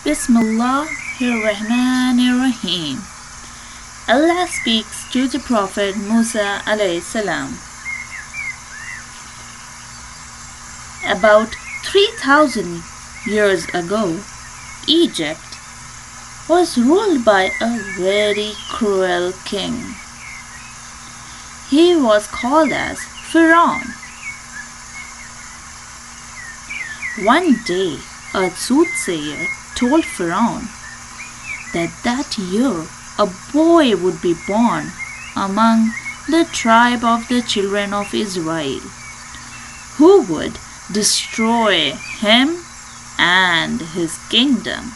Bismillahirrahmanirrahim. Allah speaks to the Prophet Musa alayhi salam. About 3,000 years ago, Egypt was ruled by a very cruel king. He was called as Pharaoh. One day, a soothsayer told Pharaoh that year a boy would be born among the tribe of the children of Israel, who would destroy him and his kingdom.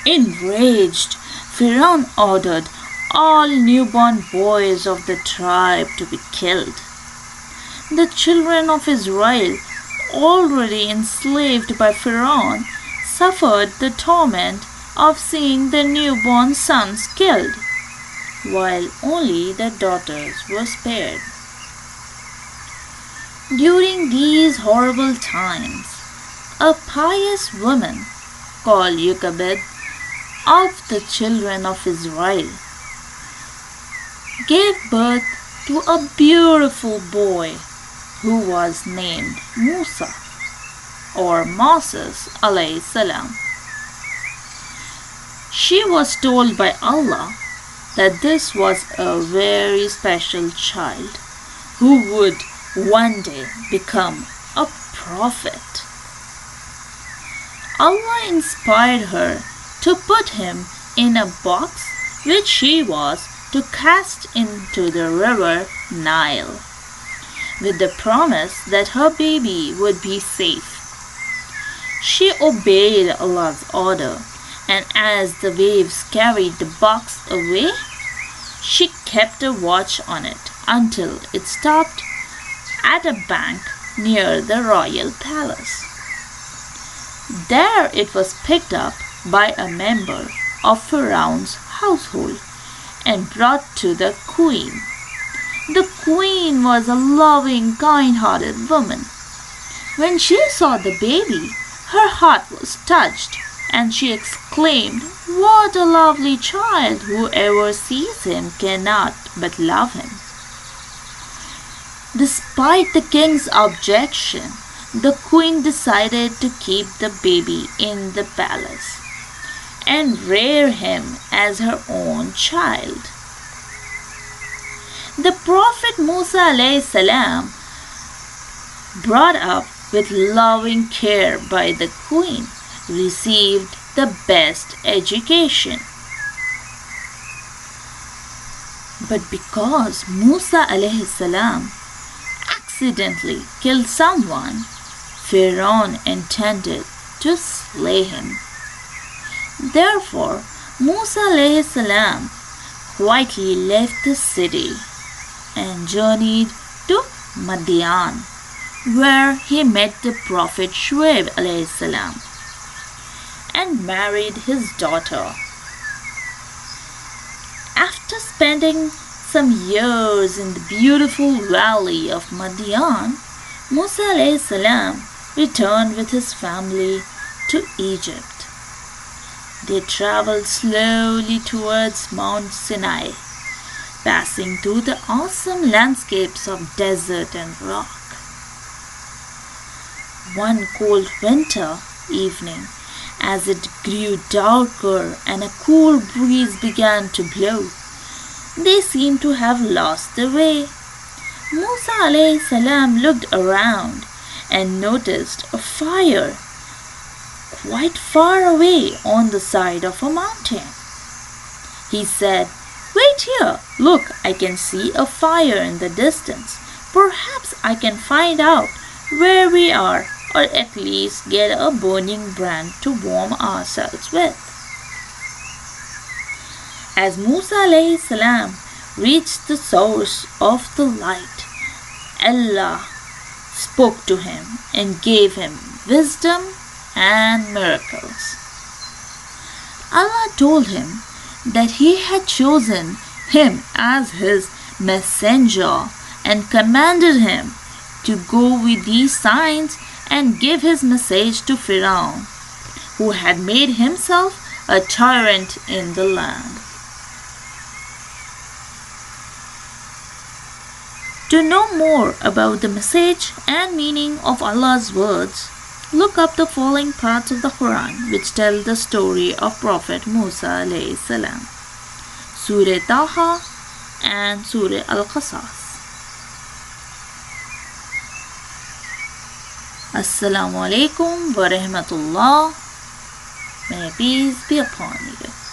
Enraged, Pharaoh ordered all newborn boys of the tribe to be killed. The children of Israel, already enslaved by Pharaoh, suffered the torment of seeing their newborn sons killed, while only their daughters were spared. During these horrible times, a pious woman called Jochebed of the children of Israel gave birth to a beautiful boy who was named Musa or Moses alayhi salam. She was told by Allah that this was a very special child who would one day become a prophet. Allah inspired her to put him in a box which she was to cast into the river Nile, with the promise that her baby would be safe. She obeyed Allah's order, and as the waves carried the box away, she kept a watch on it until it stopped at a bank near the royal palace. There it was picked up by a member of Pharaoh's household and brought to the queen. The queen was a loving, kind-hearted woman. When she saw the baby, her heart was touched, and she exclaimed, "What a lovely child! Whoever sees him cannot but love him." Despite the king's objection, the queen decided to keep the baby in the palace and rear him as her own child. The Prophet Musa alayhi salam, brought up with loving care by the queen, received the best education. But because Musa alayhi salam accidentally killed someone, Pharaoh intended to slay him. Therefore, Musa alayhi salam quietly left the city and journeyed to Madian, where he met the Prophet Shuaib alayhi salam and married his daughter. After spending some years in the beautiful valley of Madian, Musa alayhi salam returned with his family to Egypt. They traveled slowly towards Mount Sinai, passing through the awesome landscapes of desert and rock. One cold winter evening, as it grew darker and a cool breeze began to blow, they seemed to have lost their way. Musa alayhi salam looked around and noticed a fire quite far away on the side of a mountain. He said, "Wait here. Look, I can see a fire in the distance. Perhaps I can find out where we are, or at least get a burning brand to warm ourselves with." As Musa alayhi salam reached the source of the light, Allah spoke to him and gave him wisdom and miracles. Allah told him that He had chosen him as His messenger and commanded him to go with these signs and give his message to Pharaoh who had made himself a tyrant in the land. To know more about the message and meaning of Allah's words, look up the following parts of the Quran which tell the story of Prophet Musa alayhi salam. Surah Taha and Surah Al-Qasas. Assalamu alaikum wa rahmatullah. May peace be upon you.